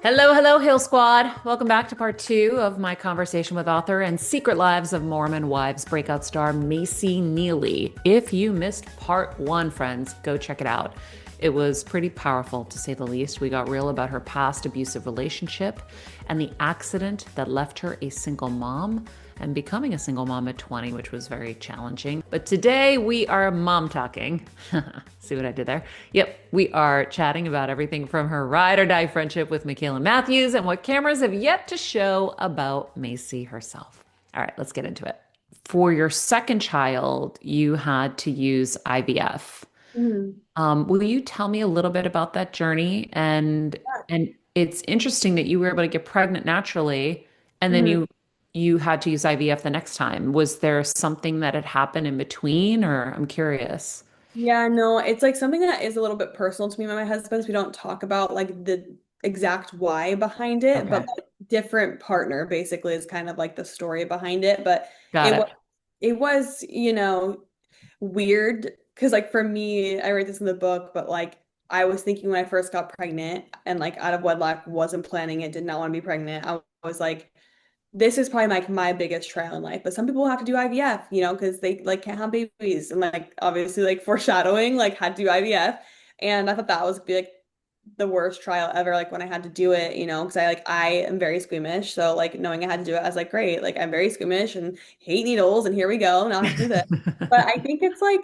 Hello, hello, Hill Squad. Welcome back to part two of my conversation with author and Secret Lives of Mormon Wives breakout star Mayci Neeley. If you missed part one, friends, go check it out. It was pretty powerful, to say the least. We got real about her past abusive relationship and the accident that left her a single mom and becoming a single mom at 20, which was very challenging. But today we are mom talking. See what I did there? Yep, we are chatting about everything from her ride or die friendship with Michaela Matthews and what cameras have yet to show about Mayci herself. All right, let's get into it. For your second child, you had to use IVF. Mhm. Will you tell me a little bit about that journey? And it's interesting that you were able to get pregnant naturally, and then Mhm. you had to use IVF the next time. Was there something that had happened in between, or I'm curious? Yeah, no, it's like something that is a little bit personal to me and my husband. We don't talk about like the exact why behind it, but Okay, like different partner basically is kind of like the story behind it. But got it it. was it was, weird because like for me, I write this in the book, but like I was thinking when I first got pregnant and like out of wedlock, wasn't planning it, did not want to be pregnant. I was like this is probably like my biggest trial in life, but some people have to do IVF, because they like can't have babies and like obviously like foreshadowing like had to do IVF. And I thought that was be like the worst trial ever, like when I had to do it, because I am very squeamish. So like knowing I had to do it, I was like, great, like I'm very squeamish and hate needles, and here we go. Now I have to do this. But I think it's like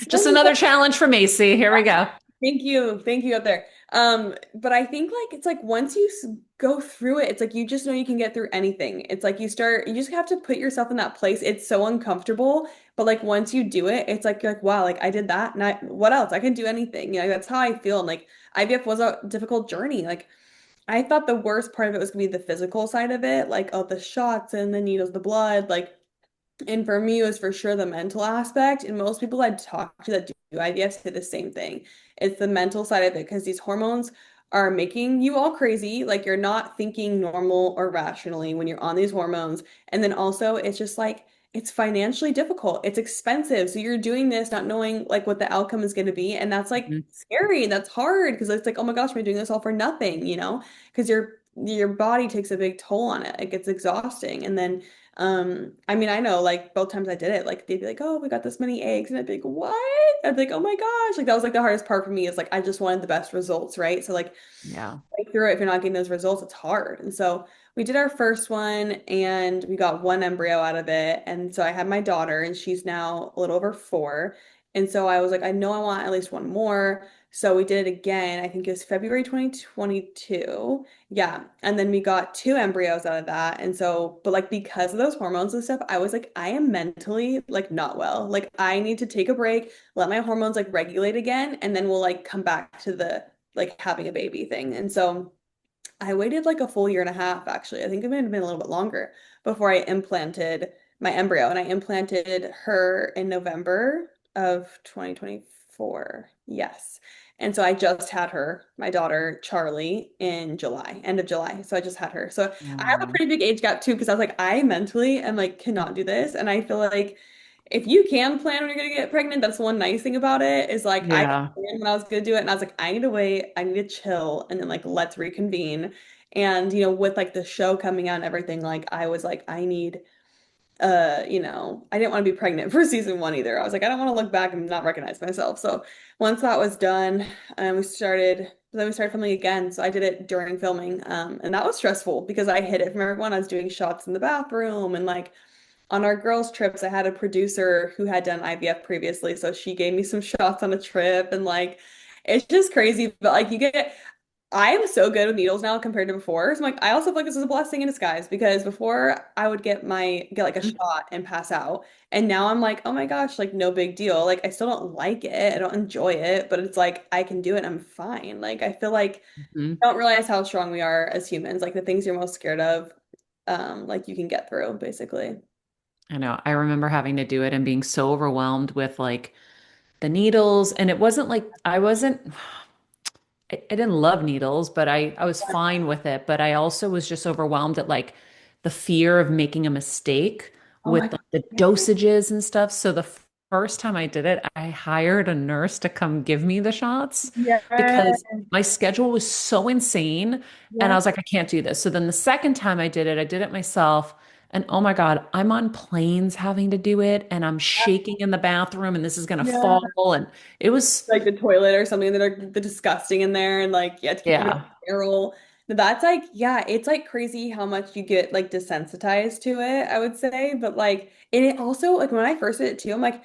Just so another challenge for Macy. Here we go. thank you. Thank you up there. But I think like it's like once you go through it, it's like you just know you can get through anything. It's like you just have to put yourself in that place. It's so uncomfortable, but like once you do it, it's like you're like, wow, like I did that, and what else? I can do anything. That's how I feel. And like IVF was a difficult journey. Like I thought the worst part of it was gonna be the physical side of it, like oh the shots and the needles, the blood, like and for me, it was for sure the mental aspect. And most people I talk to that do IVF say the same thing. It's the mental side of it because these hormones are making you all crazy. Like you're not thinking normal or rationally when you're on these hormones. And then also, it's just like, it's financially difficult. It's expensive. So you're doing this not knowing like what the outcome is going to be. And that's like Mhm. scary. That's hard because it's like, oh my gosh, we're doing this all for nothing, because your body takes a big toll on it. It gets exhausting. And then I mean, I know like both times I did it, like they'd be like, "Oh, we got this many eggs," and I'd be like, "What?" I'd be like, "Oh my gosh!" Like that was like the hardest part for me is like I just wanted the best results, right? So Yeah. like through it, if you're not getting those results, it's hard. And so we did our first one, and we got one embryo out of it. And so I had my daughter, and she's now a little over 4. And so I was like, I know I want at least one more. So we did it again. I think it was February 2022. Yeah. And then we got two embryos out of that. And so, but like because of those hormones and stuff, I was like, I am mentally like not well. Like I need to take a break, let my hormones like regulate again, and then we'll like come back to the like having a baby thing. And so I waited like a full year and a half, actually. I think it might have been a little bit longer before I implanted my embryo. And I implanted her in November of 2024. Yes. And so I just had her, my daughter Charlie, in July, end of July. So I just had her. So I have a Wow. pretty big age gap too, because I was like, I mentally am like cannot do this. And I feel like if you can plan when you're gonna get pregnant, that's one nice thing about it is like I Yeah. planned when I was gonna do it, and I was like, I need to wait, I need to chill, and then like let's reconvene. And with like the show coming out and everything, like I was like, I need I didn't want to be pregnant for season one either. I was like, I don't want to look back and not recognize myself. So once that was done, then we started filming again. So I did it during filming. And that was stressful because I hid it from everyone. I was doing shots in the bathroom and like on our girls' trips, I had a producer who had done IVF previously, so she gave me some shots on a trip, and like it's just crazy. But like I am so good with needles now compared to before. So I'm like, I also feel like this is a blessing in disguise because before I would get like a shot and pass out, and now I'm like, oh my gosh, like no big deal. Like I still don't like it, I don't enjoy it, but it's like I can do it. I'm fine. Like I feel like Mhm. I don't realize how strong we are as humans. Like the things you're most scared of, like you can get through basically. I know. I remember having to do it and being so overwhelmed with like the needles. And it wasn't like I didn't love needles, but I was fine with it. But I also was just overwhelmed at like the fear of making a mistake Oh my with God. like the Yeah. dosages and stuff. So the first time I did it, I hired a nurse to come give me the shots Yeah. because my schedule was so insane. And I Yeah. was like, I can't do this. So then the second time I did it myself. And oh my God, I'm on planes having to do it. And I'm shaking in the bathroom and this is going to Yeah. fall. And it was, Like the toilet or something that are the disgusting in there and like yeah, to keep them yeah. sterile. That's like yeah, it's like crazy how much you get like desensitized to it, I would say. But like and it also like when I first did it too, I'm like,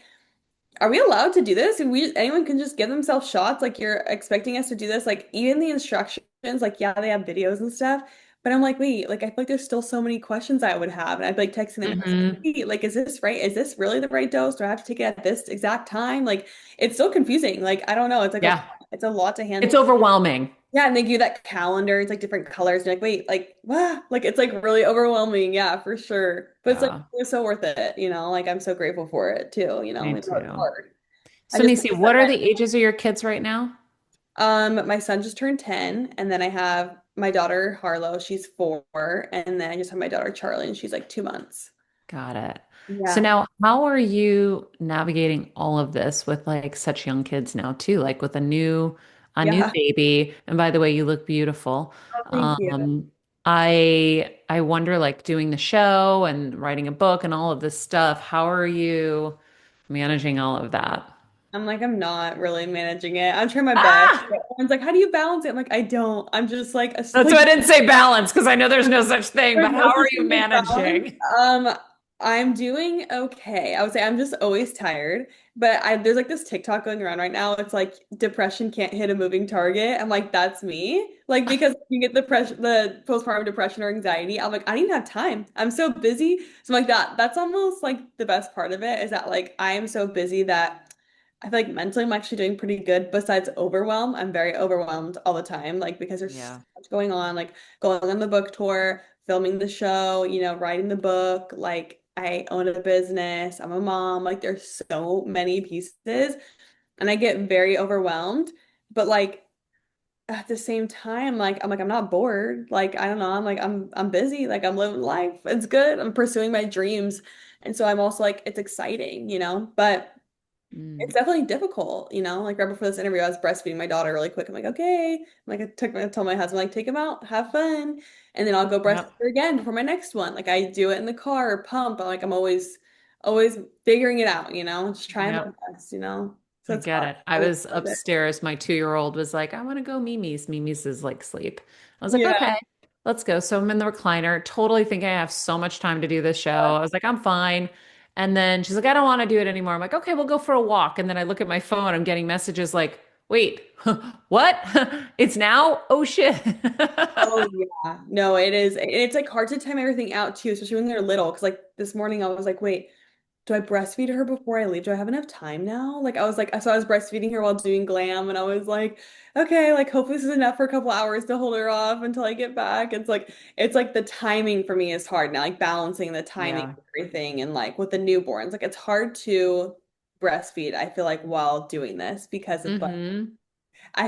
are we allowed to do this? And anyone can just give themselves shots? Like you're expecting us to do this? Like even the instructions, like yeah, they have videos and stuff. But I'm like, wait, like I feel like there's still so many questions I would have. And I'd be like texting them, I was like, Hmm. wait, like, is this right? Is this really the right dose? Do I have to take it at this exact time? Like it's so confusing. Like, I don't know. Yeah. It's a lot to It's handle. overwhelming. Yeah, and they give you that calendar, it's like different colors. And you're like, wait, like, wow, like it's like really overwhelming. Yeah, for sure. But it's like Yeah, it's so worth it, like I'm so grateful for it too, me even though it's too. hard. I So, just Nisi, what are the ages of your kids right now? my son just turned 10, and then I have my daughter Harlow, she's 4, and then I just have my daughter Charlie, and she's like 2 months. Got it. So Yeah. now, how are you navigating all of this with like such young kids now too? Like with a new Yeah. baby. And by the way, you look beautiful. Oh, thank you. Um, I wonder, like doing the show and writing a book and all of this stuff. How are you managing all of that? I'm like, I'm not really managing it. I'm trying my best. Ah! Everyone's like, how do you balance it? I'm like, I don't. I'm just like a That's like why I didn't say balance because I know there's no such thing, there's but no how are such you thing as balance. managing? I'm doing okay. I would say I'm just always tired, but there's like this TikTok going around right now. It's like depression can't hit a moving target. I'm like, that's me. Like because you get the postpartum depression or anxiety. I'm like, I didn't have time. I'm so busy. So I'm like that's almost like the best part of it is that like I am so busy that I feel like mentally I'm actually doing pretty good. Besides overwhelm, I'm very overwhelmed all the time, like because there's so Yeah. much going on, like going on the book tour, filming the show, writing the book, like I own a business, I'm a mom, like there's so many pieces and I get very overwhelmed. But like at the same time, like I'm not bored. Like I don't know, I'm busy, like I'm living life. It's good. I'm pursuing my dreams. And so I'm also like it's exciting. But it's Mm. definitely difficult, like right before this interview, I was breastfeeding my daughter really quick. I'm like, okay. Like I told my husband, like, take him out, have fun. And then I'll go breastfeed Yep. her again before my next one. Like I do it in the car, pump. I'm always figuring it out, just trying my Yep. best. So I it's get hard. it. I It's was worth it. upstairs. My 2-year-old was like, I want to go Mimi's. Mimi's is like sleep. I was like, Yeah. okay, let's go. So I'm in the recliner, totally thinking I have so much time to do this show. I was like, I'm fine. And then she's like, I don't want to do it anymore. I'm like, okay, we'll go for a walk. And then I look at my phone, I'm getting messages like, wait, what? It's now? Oh shit. Oh yeah. No, it is. It's like hard to time everything out too, especially when they're little. Cause like this morning I was like, wait, do I breastfeed her before I leave? Do I have enough time now? Like I was like, so I was breastfeeding her while doing glam, and I was like, okay, like hopefully this is enough for a couple hours to hold her off until I get back. It's like the timing for me is hard now, like balancing the timing Yeah. of everything and like with the newborns, like it's hard to breastfeed, I feel like while doing this because of Hmm.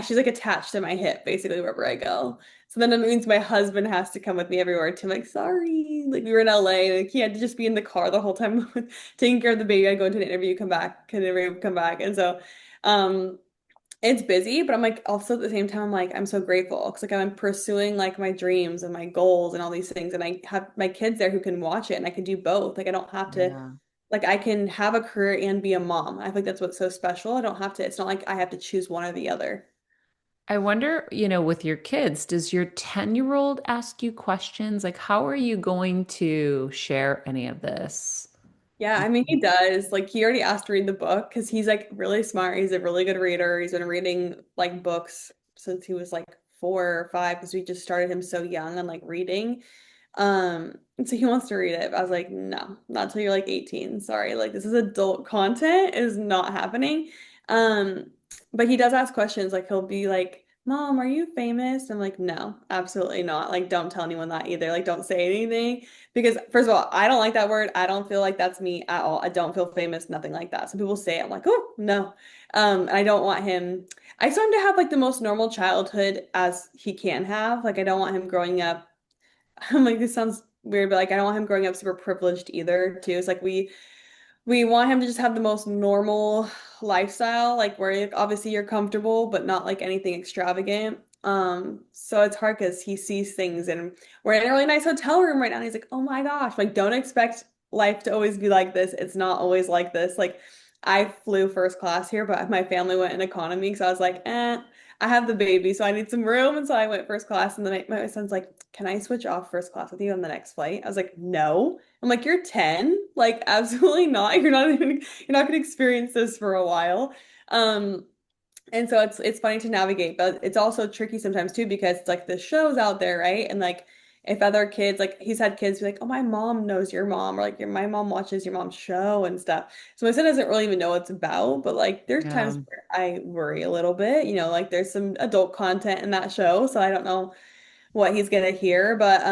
she's like attached to my hip basically wherever I go. So then it means my husband has to come with me everywhere too. I'm like, sorry. Like we were in LA, like he had to just be in the car the whole time taking care of the baby. I go into an interview, come back, an interview, come back. And so it's busy, but I'm like also at the same time, I'm like, I'm so grateful because like I'm pursuing like my dreams and my goals and all these things. And I have my kids there who can watch it and I can do both. Like I don't have to Yeah. like I can have a career and be a mom. I think that's what's so special. I don't have to, it's not like I have to choose one or the other. I wonder, with your kids, does your 10-year-old ask you questions? Like, how are you going to share any of this? Yeah, I mean, he does. Like, he already asked to read the book because he's like really smart. He's a really good reader. He's been reading like books since he was like 4 or 5 because we just started him so young on like reading. And so he wants to read it. But I was like, no, not till you're like 18. Sorry. Like, this is adult content, it is not happening. Um, but he does ask questions. Like, he'll be like, Mom, are you famous? I'm like, no, absolutely not. Like, don't tell anyone that either. Like, don't say anything. Because first of all, I don't like that word. I don't feel like that's me at all. I don't feel famous, nothing like that. Some people say it. I'm like, oh, no. And I don't want him. I just want him to have like the most normal childhood as he can have. Like I don't want him growing up. I'm like, this sounds weird, but like I don't want him growing up super privileged either, too. It's like we want him to just have the most normal lifestyle, like where obviously you're comfortable, but not like anything extravagant. So it's hard because he sees things and we're in a really nice hotel room right now. And he's like, oh my gosh, like don't expect life to always be like this. It's not always like this. Like I flew first class here, but my family went in economy. So I was like, I have the baby, so I need some room. And so I went first class. And then my son's like, can I switch off first class with you on the next flight? I was like, no. I'm like, you're 10? Like, absolutely not. You're not gonna experience this for a while. Um, and so it's funny to navigate, but it's also tricky sometimes too because it's like the show's out there, right? And like if other kids, like he's had kids be like, oh, my mom knows your mom, or like my mom watches your mom's show and stuff. So my son doesn't really even know what it's about, but like there's times Yeah. where I worry a little bit, like there's some adult content in that show, so I don't know what he's gonna hear, but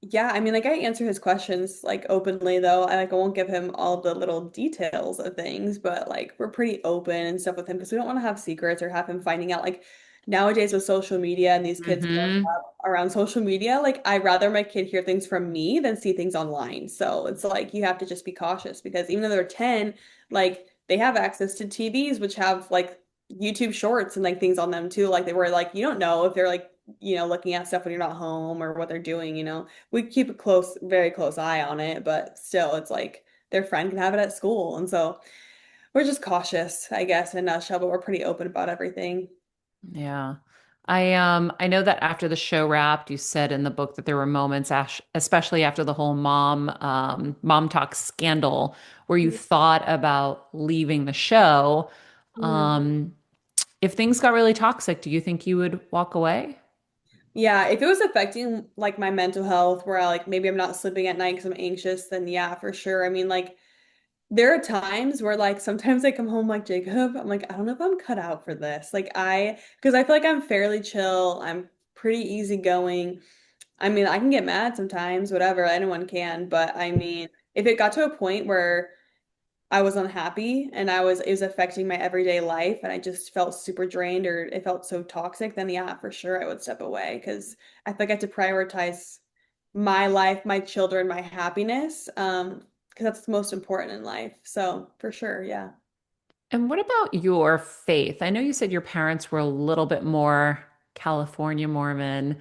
yeah, I mean, like I answer his questions like openly though. I won't give him all the little details of things, but like we're pretty open and stuff with him because we don't want to have secrets or have him finding out like nowadays with social media and these kids growing Hmm. up around social media, like I'd rather my kid hear things from me than see things online. So it's like you have to just be cautious because even though they're 10, like they have access to TVs which have like YouTube shorts and like things on them too. Like they were like you don't know if they're like looking at stuff when you're not home or what they're doing. We keep a very close eye on it, but still, it's like their friend can have it at school. And so we're just cautious, I guess, in a nutshell, but we're pretty open about everything. Yeah. I know that after the show wrapped, you said in the book that there were moments, especially after the whole mom talk scandal, where you thought about leaving the show. Mhm. Um, if things got really toxic, do you think you would walk away? Yeah, if it was affecting like my mental health, where I like maybe I'm not sleeping at night because I'm anxious, then yeah, for sure. I mean, like there are times where like sometimes I come home like Jacob, I'm like, I don't know if I'm cut out for this. Because I feel like I'm fairly chill, I'm pretty easygoing. I mean, I can get mad sometimes, whatever, anyone can, but I mean, if it got to a point where I was unhappy and it was affecting my everyday life and I just felt super drained or it felt so toxic, then yeah, for sure I would step away because I think I have to prioritize my life, my children, my happiness, because that's the most important in life. So for sure, yeah. And what about your faith? I know you said your parents were a little bit more California Mormon,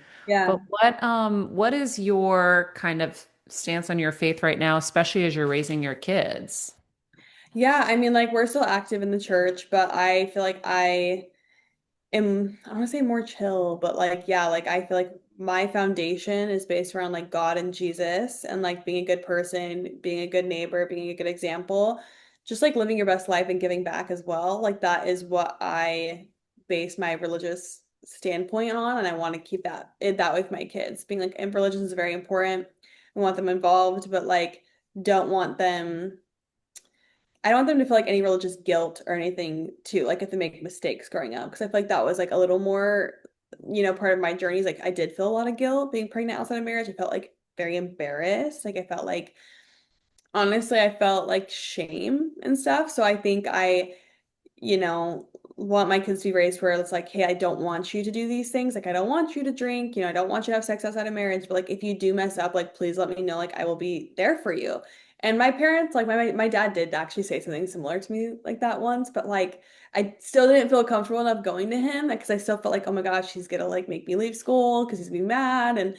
but Yeah. what is your kind of stance on your faith right now, especially as you're raising your kids? Yeah, I mean, like we're still active in the church, but I feel like I want to say more chill, but like, yeah, like I feel like my foundation is based around like God and Jesus and like being a good person, being a good neighbor, being a good example, just like living your best life and giving back as well. Like that is what I base my religious standpoint on, and I want to keep that way with my kids. Being like, and religion is very important. I want them involved, but like don't want them I don't want them to feel like any religious guilt or anything too, like if they make mistakes growing up. Because I feel like that was like a little more, part of my journey is like I did feel a lot of guilt being pregnant outside of marriage. I felt like very embarrassed. Like I felt like, honestly, I felt like shame and stuff. So I think you know, want my kids to be raised where it's like, hey, I don't want you to do these things. Like, I don't want you to drink, I don't want you to have sex outside of marriage. But like, if you do mess up, like, please let me know. Like, I will be there for you. And my parents, like, my dad did actually say something similar to me like that once, but like, I still didn't feel comfortable enough going to him because I still felt like, oh my gosh, he's gonna like make me leave school because he's gonna be mad. And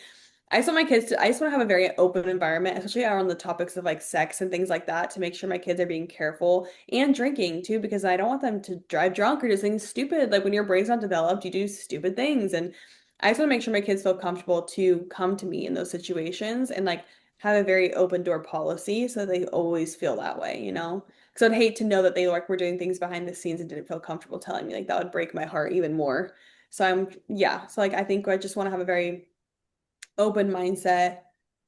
I just want to have a very open environment, especially around the topics of like sex and things like that, to make sure my kids are being careful and drinking too, because I don't want them to drive drunk or do things stupid. Like when your brain's not developed, you do stupid things. And I just want to make sure my kids feel comfortable to come to me in those situations and like have a very open door policy so they always feel that way. Because I'd hate to know that they like were doing things behind the scenes and didn't feel comfortable telling me. Like that would break my heart even more. Yeah. So like I think I just want to have a very open mindset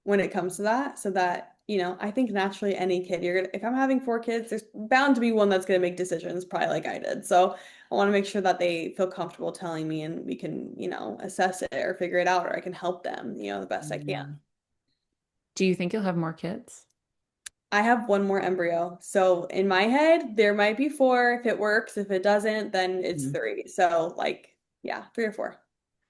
when it comes to that so that I think naturally any kid if I'm having four kids, there's bound to be one that's going to make decisions probably like I did. So I want to make sure that they feel comfortable telling me and we can assess it or figure it out, or I can help them the best I can. Yeah. Do you think you'll have more kids? I have one more embryo, so in my head there might be four if it works. If it doesn't, then it's Mhm. three. So like, yeah, three or four.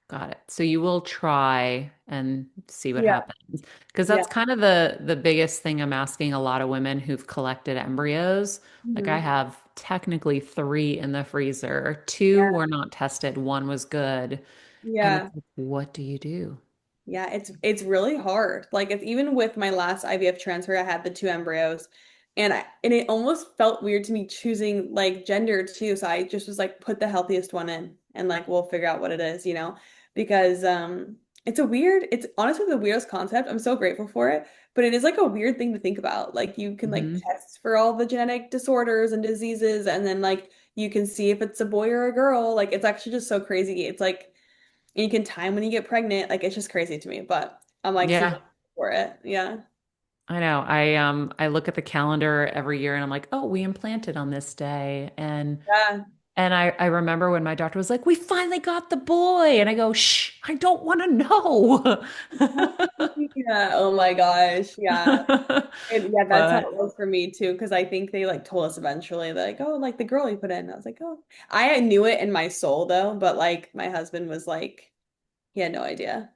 Got it. So you will try and see what Yeah. happens. Because Yeah. that's kind of the biggest thing I'm asking a lot of women who've collected embryos. Like I Mhm. have technically three in the freezer. Two Yeah. were not tested, one was good. And it's Yeah. like, what do you do? Yeah, it's really hard. Like it's even with my last IVF transfer, I had the two embryos and it almost felt weird to me choosing like gender too. So I just was like put the healthiest one in and like we'll figure out what it is, Because it's honestly the weirdest concept. I'm so grateful for it, but it is like a weird thing to think about. Like you can like Hmm. test for all the genetic disorders and diseases and then like you can see if it's a boy or a girl. Like it's actually just so crazy. It's like and you can time when you get pregnant. Like it's just crazy to me, but I'm like super Yeah, for it. Yeah. I know. I look at the calendar every year and I'm like, oh, we implanted on this day. Yeah. And I remember when my doctor was like, we finally got the boy. And I go, shh, I don't want to know. Yeah. Oh my gosh. Yeah. And yeah, that's how it But was for me too. Because I think they like told us eventually, like, oh, like the girl you put in. I was like, oh, I knew it in my soul though, but like my husband was like, he had no idea.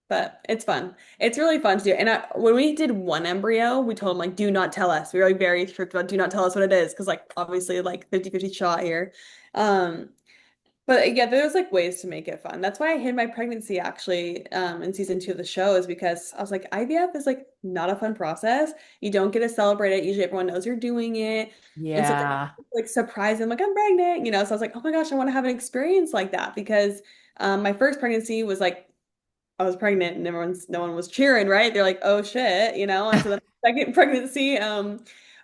But it's fun. It's really fun to do. And when we did one embryo, we told him like, do not tell us. We were like very strict about do not tell us what it is. Because like obviously like 50-50 shot here. Um, But yeah, there's like ways to make it fun. That's why I hid my pregnancy actually in season 2 of the show is because I was like, IVF is like not a fun process. You don't get to celebrate it. Usually everyone knows you're doing it. And so yeah, like surprise them like I'm pregnant, So I was like, oh my gosh, I want to have an experience like that because my first pregnancy was like I was pregnant and no one was cheering, right? They're like, oh shit, And so then the second pregnancy,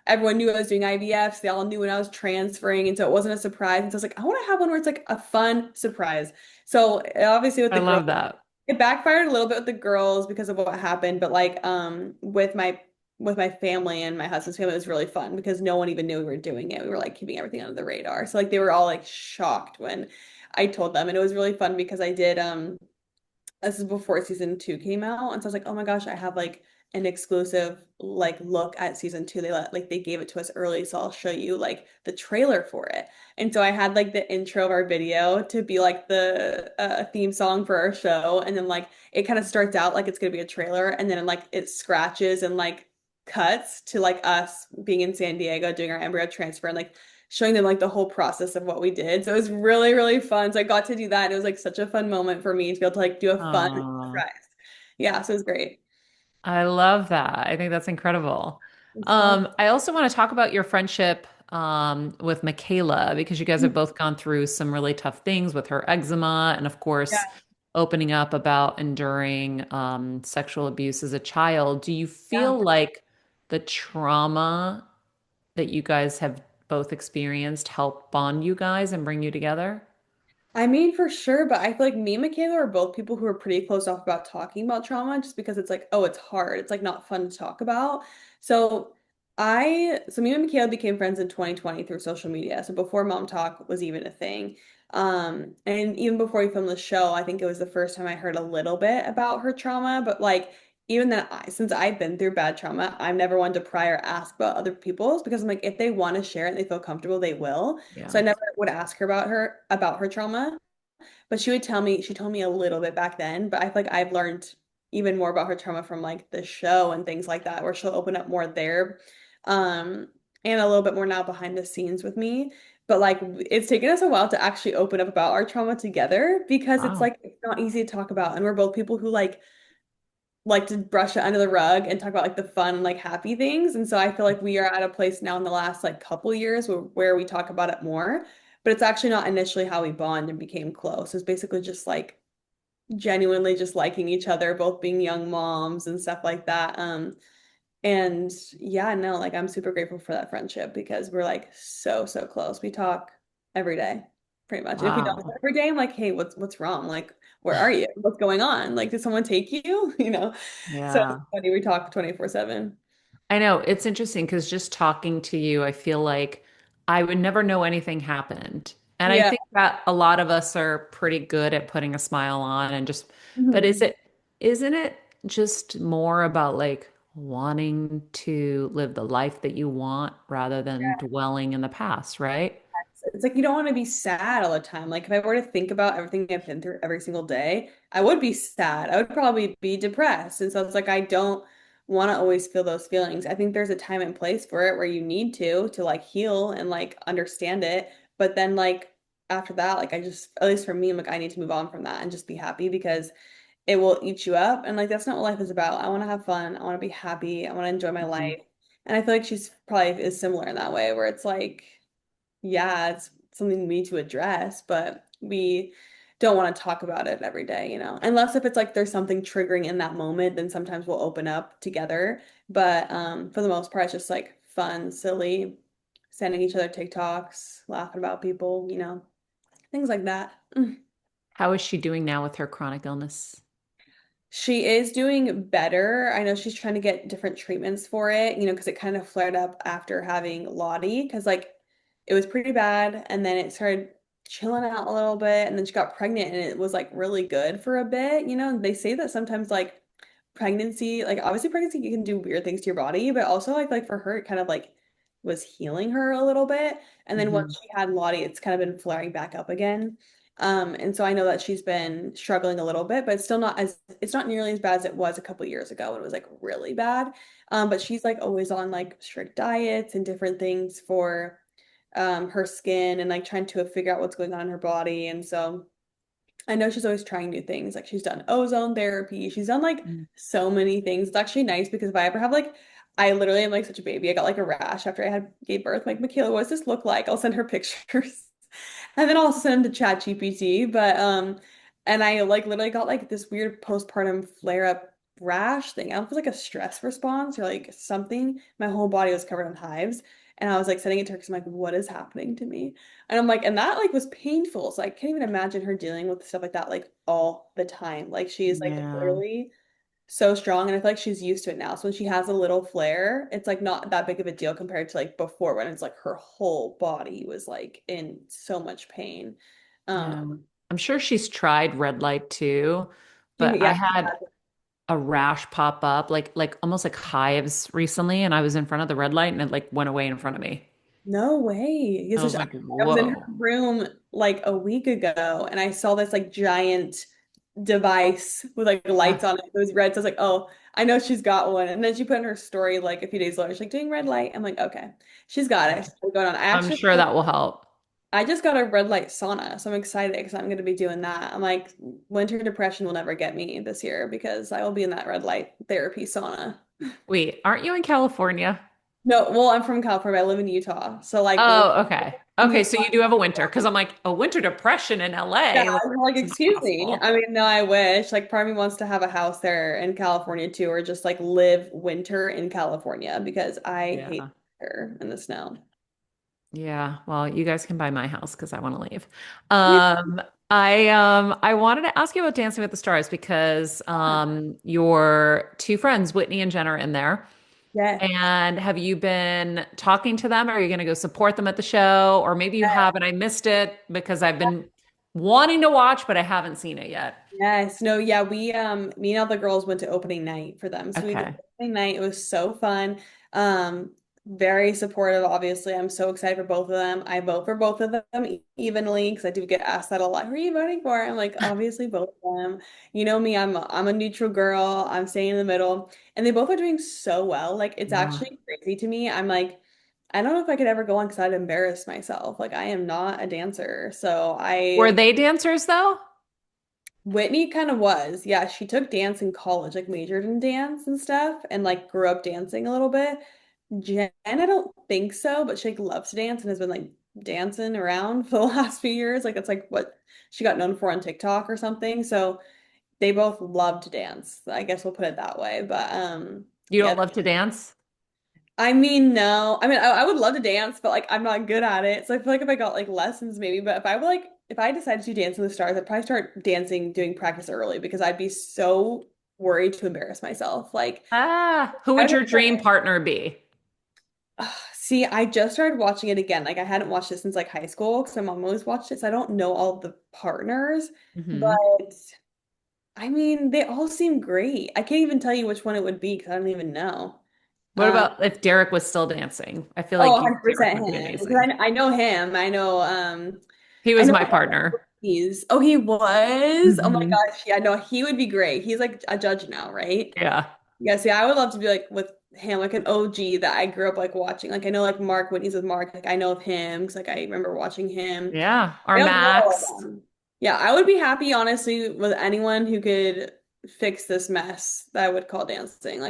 everyone knew I was doing IVFs. They all knew when I was transferring. And so it wasn't a surprise. And so I was like, I want to have one where it's like a fun surprise. So obviously with I the girls, love that. it backfired a little bit with the girls because of what happened. But like with my family and my husband's family, it was really fun because no one even knew we were doing it. We were like keeping everything under the radar. So like they were all like shocked when I told them. And it was really fun because I did this is before season 2 came out. And so I was like, oh my gosh, I have like an exclusive like look at season 2. They gave it to us early, so I'll show you like the trailer for it. And so I had like the intro of our video to be like the theme song for our show. And then like it kind of starts out like it's gonna be a trailer, and then like it scratches and like cuts to like us being in San Diego doing our embryo transfer and like showing them like the whole process of what we did. So it was really, really fun. So I got to do that. It was like such a fun moment for me to be able to like do a fun Oh, surprise. Yeah, so it was great. I love that. I think that's incredible. It's fun. I also want to talk about your friendship with Michaela because you guys have both gone through some really tough things with her eczema and, of Yeah. course, opening up about enduring sexual abuse as a child. Do you Yeah. feel like the trauma that you guys have both experienced help bond you guys and bring you together? I mean, for sure, but I feel like me and Michaela are both people who are pretty closed off about talking about trauma just because it's like, oh, it's hard. It's like not fun to talk about. So so me and Michaela became friends in 2020 through social media. So before Mom Talk was even a thing. And even before we filmed the show, I think it was the first time I heard a little bit about her trauma, but like even then since I've been through bad trauma, I've never wanted to pry or ask about other people's because I'm like, if they want to share it and they feel comfortable, they will. Yeah. So I never would ask her about her trauma, but she told me a little bit back then, but I feel like I've learned even more about her trauma from like the show and things like that, where she'll open up more there. Um, and a little bit more now behind the scenes with me. But like it's taken us a while to actually open up about our trauma together because it's Wow. like it's not easy to talk about. And we're both people who like to brush it under the rug and talk about like the fun, like happy things. And so I feel like we are at a place now in the last like couple years where we talk about it more, but it's actually not initially how we bond and became close. It's basically just like genuinely just liking each other, both being young moms and stuff like that. And yeah, no, like I'm super grateful for that friendship because we're like so, so close. We talk every day, pretty much. And if we don't talk Wow. every day, I'm like, hey, what's wrong? Like, where are you? What's going on? Like, did someone take you? So Yeah. it's funny, we talk 24/7. I know it's interesting because just talking to you, I feel like I would never know anything happened. And I Yeah. think that a lot of us are pretty good at putting a smile on and just, but Mhm. isn't it just more about like wanting to live the life that you want rather than dwelling in the past, right? it's like you don't want to be sad all the time. Like if I were to think about everything I've been through every single day, I would be sad. I would probably be depressed. And so it's like I don't want to always feel those feelings. I think there's a time and place for it where you need to like heal and like understand it. But then like after that, like I just, at least for me, I'm like I need to move on from that and just be happy because it will eat you up. And like that's not what life is about. I want to have fun. I want to be happy. I want to enjoy my Mhm. life. And I feel like she's probably is similar in that way where it's like yeah, it's something we need to address, but we don't want to talk about it every day, Unless if it's like there's something triggering in that moment, then sometimes we'll open up together. But for the most part, it's just like fun, silly, sending each other TikToks, laughing about people, things like that. How is she doing now with her chronic illness? She is doing better. I know she's trying to get different treatments for it, because it kind of flared up after having Lottie, because like it was pretty bad, and then it started chilling out a little bit, and then she got pregnant, and it was like really good for a bit, And they say that sometimes like pregnancy, like obviously pregnancy can do weird things to your body, but also like for her, it kind of like was healing her a little bit. And then Hmm. once she had Lottie, it's kind of been flaring back up again. And so I know that she's been struggling a little bit, but it's not nearly as bad as it was a couple years ago when it was like really bad. But she's like always on like strict diets and different things for her skin and like trying to figure out what's going on in her body. And so I know she's always trying new things. Like she's done ozone therapy. She's done like so many things. It's actually nice because if I ever have like, I literally am like such a baby. I got like a rash after I had gave birth. I'm like, Michaela, what does this look like? I'll send her pictures. And then I'll also send them to ChatGPT. But and I like literally got like this weird postpartum flare-up rash thing. I don't know if it's like a stress response or like something. My whole body was covered in hives. And I was like sending it to her because I'm like, what is happening to me? And I'm like, and that like was painful. So I can't even imagine her dealing with stuff like that like all the time. Like she is like Yeah. literally so strong and I feel like she's used to it now. So when she has a little flare, it's like not that big of a deal compared to like before when it's like her whole body was like in so much pain. Yeah. Um, I'm sure she's tried red light too, but I yeah, had a rash pop up like almost like hives recently, and I was in front of the red light and it like went away in front of me. no way. I Yes, was like, I was in her whoa. room like a week ago and I saw this like giant device with like lights Ah, on it. It was red. So I was like, oh, I know she's got one. And then she put in her story like a few days later, she's like doing red light. I'm like, okay, she's got it. yeah. She's got it going on. I'm sure that will help. I just got a red light sauna, so I'm excited because I'm going to be doing that. I'm like, winter depression will never get me this year because I will be in that red light therapy sauna. Wait, aren't you in California? No, well, I'm from California. I live in Utah. So like Oh, okay. in Okay, Utah, so you do have a winter because I'm like a winter depression in yeah, LA. Like, I'm like, this is excuse me. I awful. mean, no, I wish. Like, part of me wants to have a house there in California too, or just like live winter in California because I hate Yeah. winter and the snow. Yeah. Well, you guys can buy my house because I want to leave. Um, I wanted to ask you about Dancing with the Stars because your two friends, Whitney and Jen, are in there. Yes. And have you been talking to them? Are you going to go support them at the show? Or maybe you have and I missed it because I've been wanting to watch, but I haven't seen it yet. Yes. No, yeah, we me and all the girls went to opening night for them. So we did Okay. opening night. It was so fun. Very supportive, obviously. I'm so excited for both of them. I vote for both of them evenly because I do get asked that a lot. Who are you voting for? I'm like, obviously both of them. You know me, I'm a neutral girl. I'm staying in the middle. And they both are doing so well. Like it's Yeah. actually crazy to me. I'm like, I don't know if I could ever go on because I'd embarrass myself. Like I am not a dancer. So Were I they dancers though? Whitney kind of was. Yeah, she took dance in college, like majored in dance and stuff, and like grew up dancing a little bit. Jen, I don't think so, but she like loves to dance and has been like dancing around for the last few years. Like that's like what she got known for on TikTok or something. So they both love to dance. I guess we'll put it that way. But You yeah, don't love to dance? I mean, no. I mean, I would love to dance, but like I'm not good at it. So I feel like if I got like lessons maybe, but if I decided to dance in the stars, I'd probably start dancing doing practice early because I'd be so worried to embarrass myself. Like Ah, who I would would your dream partner be? see, I just started watching it again. Like I hadn't watched it since like high school because my mom always watched it, so I don't know all the partners, but Hmm. I mean, they all seem great. I can't even tell you which one it would be because I don't even know. What about if Derek was still dancing? I feel Oh, like you, Derek 100% would be him. Because amazing. I know him. He I was know my partner. he was. Oh my Hmm. gosh. Yeah, no, he would be great. He's like a judge now, right? Yeah. Yeah, see, I would love to be like with him, like an OG that I grew up like watching. Like I know like Mark when he's with Mark, like I know of him because like I remember watching him. Yeah. I Our don't know all Max. of them. Yeah, I would be happy honestly with anyone who could fix this mess that I would call dancing.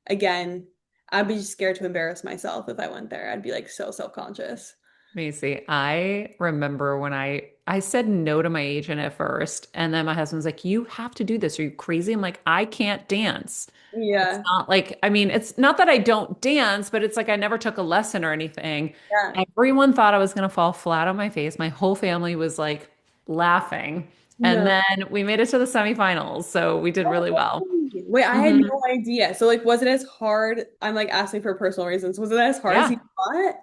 Again, I'd be scared to embarrass myself if I went there. I'd be like so self-conscious. Macy, I remember when I said no to my agent at first, and then my husband's like, "You have to do this. Are you crazy?" I'm like, "I can't dance." It's Yeah. not like, I mean, it's not that I don't dance, but it's like I never took a lesson or anything. Yeah. Everyone thought I was going to fall flat on my face. My whole family was like laughing. And No. then we made it to the semifinals, so we did really well. Wait, I had Hmm. no idea. So like was it as hard? I'm like asking for personal reasons. Was it as hard as you Yeah. thought?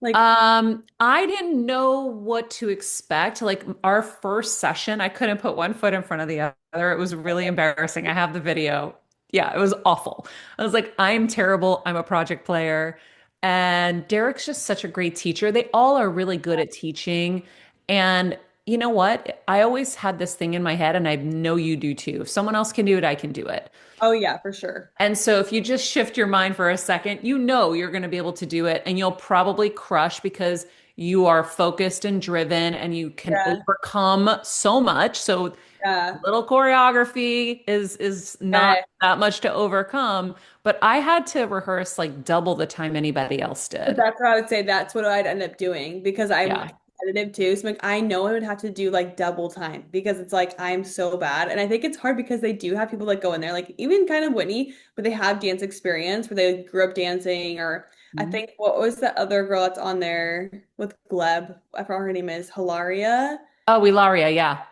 Like, I didn't know what to expect. Like our first session, I couldn't put one foot in front of the other. It was really embarrassing. I have the video. Yeah, it was awful. I was like, I'm terrible. I'm a project player. And Derek's just such a great teacher. They all are really good at teaching. And you know what? I always had this thing in my head, and I know you do too. If someone else can do it, I can do it. oh yeah, for sure. And so if you just shift your mind for a second, you know you're going to be able to do it and you'll probably crush because you are focused and driven and you can Yeah. overcome so much. So Yeah. little choreography is not Okay. that much to overcome, but I had to rehearse like double the time anybody else But did. that's what I would say. That's what I'd end up doing because I'm Yeah. competitive too. So like I know I would have to do like double time because it's like I'm so bad. And I think it's hard because they do have people that go in there, like even kind of Whitney, but they have dance experience where they grew up dancing. Or I Mhm. think what was the other girl that's on there with Gleb? I forgot her name is Hilaria. Oh, Ilaria, yeah.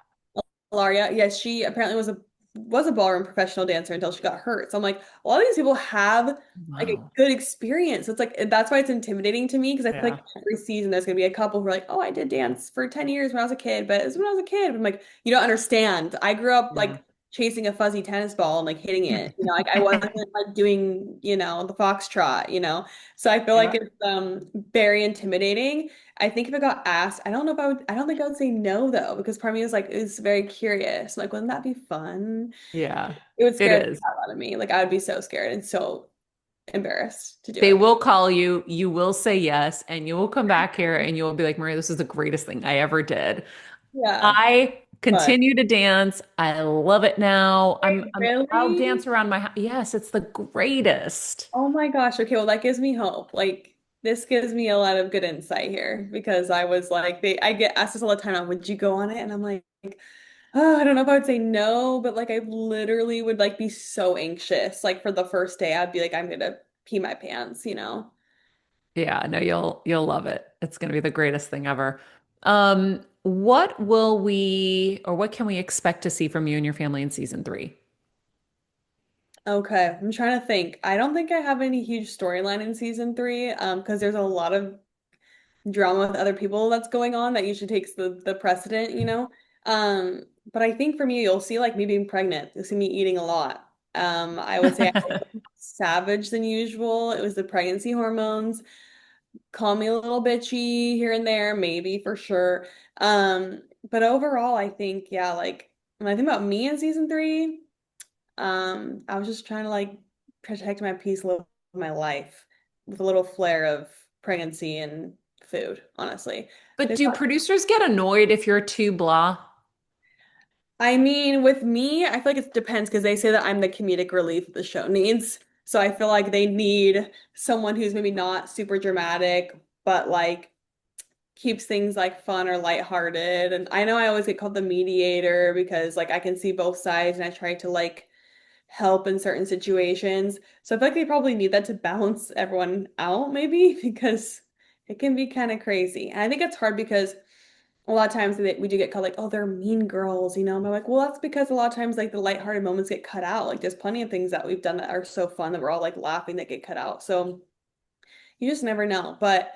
Hilaria, yes, she apparently was a ballroom professional dancer until she got hurt. So I'm like, a lot of these people have like a Wow. good experience. It's like that's why it's intimidating to me because I feel Yeah. like every season there's gonna be a couple who are like, oh, I did dance for 10 years when I was a kid, but it was when I was a kid. I'm like, you don't understand. I grew up Yeah. like chasing a fuzzy tennis ball and like hitting it. Like I wasn't like doing, the foxtrot, So I feel like Yeah. it's very intimidating. I think if I got asked, I don't think I would say no though, because part of me is very curious. Like, wouldn't that be fun? Yeah. It would It scare the is. hell out of me. Like, I would be so scared and so embarrassed to do They it. will call you, you will say yes, and you will come back here and you will be like, Maria, this is the greatest thing I ever did. Yeah. I But continue to dance. I love it now. I'll really? dance around my house. Yes, it's the greatest. Oh my gosh. Okay, well, that gives me hope. Like, this gives me a lot of good insight here because I was like, I get asked this all the time, would you go on it? And I'm like, oh, I don't know if I would say no, but like I literally would like be so anxious. Like for the first day, I'd be like, I'm gonna pee my pants. Yeah, no, you'll love it. It's going to be the greatest thing ever. What will we or what can we expect to see from you and your family in season 3? Okay, I'm trying to think. I don't think I have any huge storyline in season three, because there's a lot of drama with other people that's going on that usually takes the precedent. But I think for me, you'll see like me being pregnant. You'll see me eating a lot. I would say I was savage than usual. It was the pregnancy hormones. Call me a little bitchy here and there, maybe for sure. But overall, I think, yeah, like when I think about me in season three, I was just trying to like protect my peace, live my life with a little flair of pregnancy and food, honestly. But There's do not- producers get annoyed if you're too blah? I mean, with me, I feel like it depends because they say that I'm the comedic relief the show needs. So I feel like they need someone who's maybe not super dramatic, but like keeps things like fun or lighthearted. And I know I always get called the mediator because like I can see both sides and I try to like help in certain situations. So I feel like they probably need that to balance everyone out, maybe, because it can be kind of crazy. And I think it's hard because a lot of times we do get called like, oh, they're mean girls. And I'm like, well, that's because a lot of times like the lighthearted moments get cut out. Like there's plenty of things that we've done that are so fun that we're all like laughing that get cut out. So you just never know. But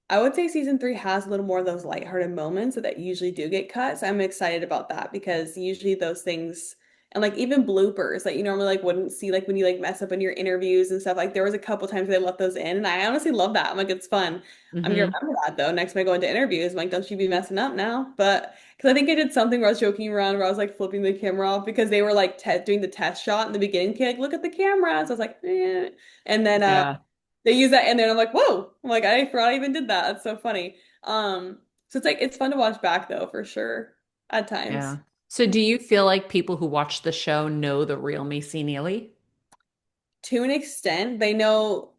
I would say season three has a little more of those lighthearted moments that usually do get cut. So I'm excited about that because usually those things and like even bloopers that you normally like wouldn't see like when you like mess up in your interviews and stuff. Like there was a couple times they let those in, and I honestly love that. I'm like, it's fun. I'm gonna Hmm. remember that though next time I go into interviews. I'm like, don't you be messing up now? But because I think I did something where I was joking around where I was like flipping the camera off because they were like te doing the test shot in the beginning. Okay, like look at the camera. So I was like, eh. And then Yeah. they use that, and then I'm like, whoa! I'm like, I forgot I even did that. That's so funny. So it's like it's fun to watch back though, for sure, at times. Yeah. So do you feel like people who watch the show know the real Macy Neely? To an extent, they know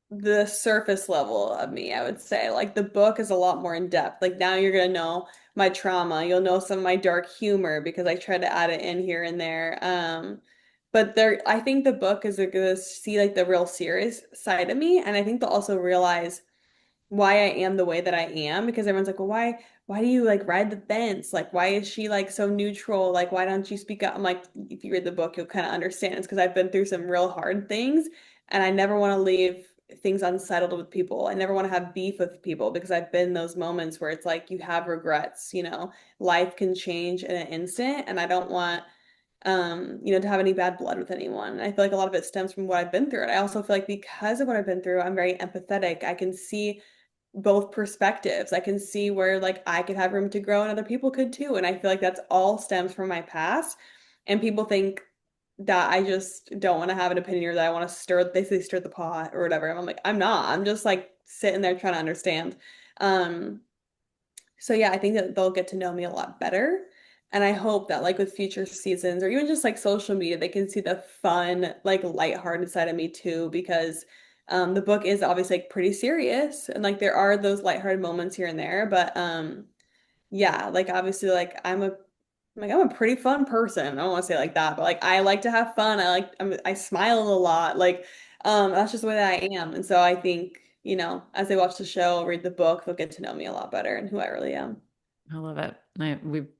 the surface level of me, I would say. Like the book is a lot more in depth. Like now you're gonna know my trauma. You'll know some of my dark humor because I try to add it in here and there. But there, I think the book is gonna see like the real serious side of me, and I think they'll also realize why I am the way that I am because everyone's like, well, why do you like ride the fence? Like, why is she like so neutral? Like, why don't you speak up? I'm like, if you read the book, you'll kind of understand. It's because I've been through some real hard things and I never want to leave things unsettled with people. I never want to have beef with people because I've been in those moments where it's like you have regrets, life can change in an instant and I don't want to have any bad blood with anyone. And I feel like a lot of it stems from what I've been through. And I also feel like because of what I've been through, I'm very empathetic. I can see both perspectives. I can see where like I could have room to grow and other people could too. And I feel like that's all stems from my past. And people think that I just don't want to have an opinion or that I want to they say stir the pot or whatever. And I'm like, I'm not. I'm just like sitting there trying to understand. Um, so yeah, I think that they'll get to know me a lot better. And I hope that like with future seasons or even just like social media, they can see the fun, like lighthearted side of me too, because the book is obviously like pretty serious and like there are those lighthearted moments here and there, but yeah, like obviously like I'm a pretty fun person. I don't want to say it like that, but like I like to have fun. I smile a lot. Like that's just the way that I am. And so I think, as they watch the show, read the book, they'll get to know me a lot better and who I really am. I love it.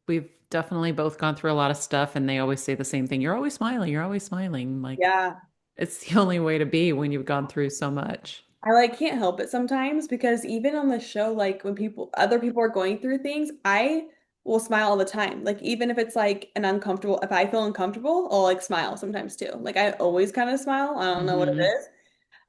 We've definitely both gone through a lot of stuff, and they always say the same thing. You're always smiling. You're always smiling. Like Yeah. it's the only way to be when you've gone through so much. I like can't help it sometimes because even on the show, like when other people are going through things, I will smile all the time. Like even if it's like if I feel uncomfortable, I'll like smile sometimes too. Like I always kind of smile. I don't know what it Hmm. is.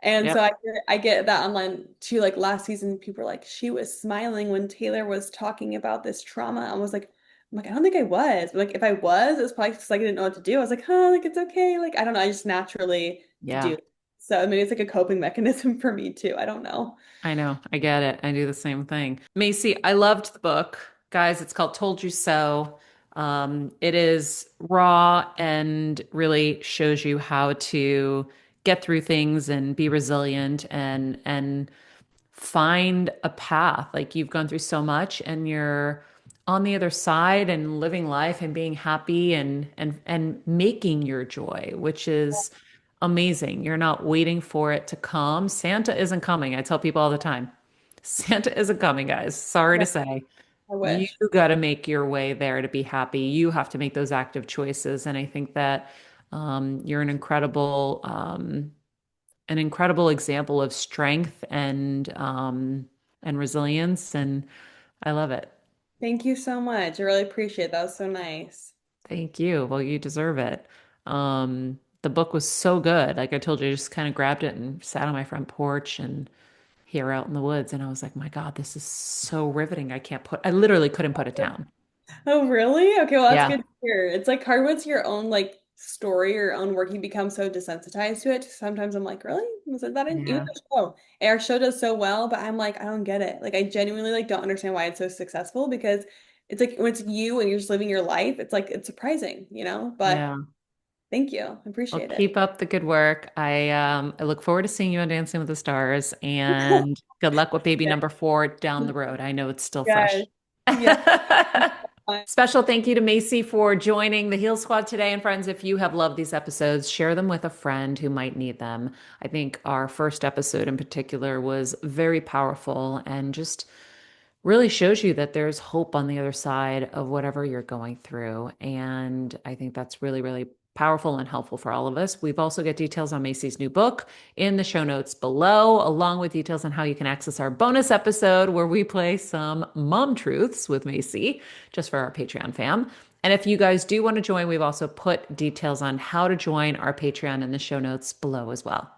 And so Yep. I get that online too. Like last season, people were like, she was smiling when Taylor was talking about this trauma. I'm like, I don't think I was. But like if I was, it was probably because like, I didn't know what to do. I was like, huh, like it's okay. Like I don't know. I just naturally do. Yeah. So maybe it's like a coping mechanism for me too. I don't know. I know. I get it. I do the same thing. Macy, I loved the book. Guys, it's called Told You So. It is raw and really shows you how to get through things and be resilient and find a path. Like you've gone through so much and you're on the other side and living life and being happy and making your joy, which is amazing. You're not waiting for it to come. Santa isn't coming. I tell people all the time. Santa isn't coming, guys. Sorry to Yeah, say. I You wish. got to make your way there to be happy. You have to make those active choices. And I think that you're an incredible example of strength and resilience, and I love it. Thank you so much. I really appreciate it. That was so nice. Thank you. Well, you deserve it. The book was so good. Like I told you, I just kind of grabbed it and sat on my front porch and here out in the woods, and I was like, my God, this is so riveting. I literally couldn't put it down. Oh, really? Okay, well, that's Yeah. good to hear. It's like hard once your own like story or your own work, you become so desensitized to it. Sometimes I'm like, really? Was it that in even Yeah. the show? Our show does so well, but I'm like, I don't get it. Like I genuinely like don't understand why it's so successful because it's like when it's you and you're just living your life, it's like it's surprising, But Yeah. thank you. I Well, appreciate it. keep up the good work. I look forward to seeing you on Dancing with the Stars, and good luck with baby number four down the road. I know it's still Yes. fresh. Yes. Special thank you to Macy for joining the Heal Squad today. And friends, if you have loved these episodes, share them with a friend who might need them. I think our first episode in particular was very powerful and just really shows you that there's hope on the other side of whatever you're going through. And I think that's really, really powerful and helpful for all of us. We've also got details on Mayci's new book in the show notes below, along with details on how you can access our bonus episode where we play some mom truths with Mayci just for our Patreon fam. And if you guys do want to join, we've also put details on how to join our Patreon in the show notes below as well.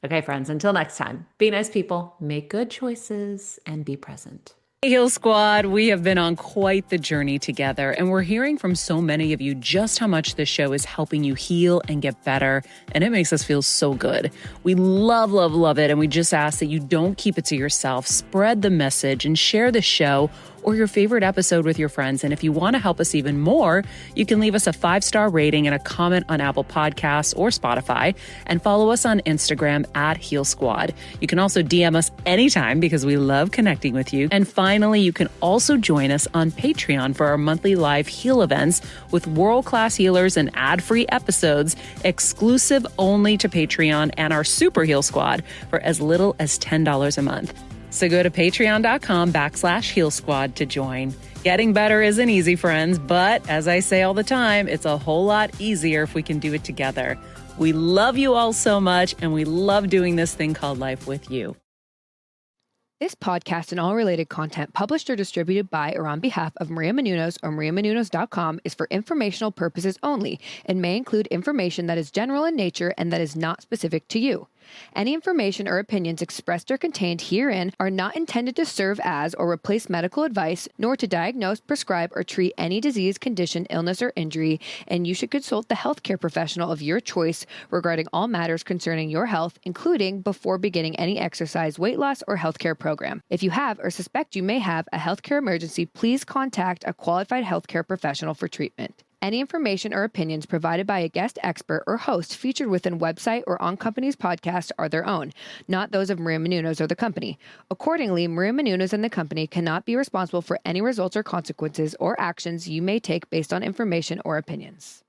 Okay, friends, until next time, be nice people, make good choices, and be present. Hey, Heal Squad, we have been on quite the journey together, and we're hearing from so many of you just how much this show is helping you heal and get better, and it makes us feel so good. We love, love, love it, and we just ask that you don't keep it to yourself. Spread the message and share the show or your favorite episode with your friends. And if you want to help us even more, you can leave us a 5-star rating and a comment on Apple Podcasts or Spotify, and follow us on Instagram at Heal Squad. You can also DM us anytime because we love connecting with you. And finally, you can also join us on Patreon for our monthly live heal events with world-class healers and ad-free episodes exclusive only to Patreon and our Super Heal Squad for as little as $10 a month. So go to patreon.com/Heal Squad to join. Getting better isn't easy, friends, but as I say all the time, it's a whole lot easier if we can do it together. We love you all so much, and we love doing this thing called life with you. This podcast and all related content published or distributed by or on behalf of Maria Menounos or MariaMenounos.com is for informational purposes only and may include information that is general in nature and that is not specific to you. Any information or opinions expressed or contained herein are not intended to serve as or replace medical advice, nor to diagnose, prescribe, or treat any disease, condition, illness, or injury, and you should consult the healthcare professional of your choice regarding all matters concerning your health, including before beginning any exercise, weight loss, or healthcare program. If you have or suspect you may have a healthcare emergency, please contact a qualified healthcare professional for treatment. Any information or opinions provided by a guest expert or host featured within website or on company's podcast are their own, not those of Maria Menounos or the company. Accordingly, Maria Menounos and the company cannot be responsible for any results or consequences or actions you may take based on information or opinions.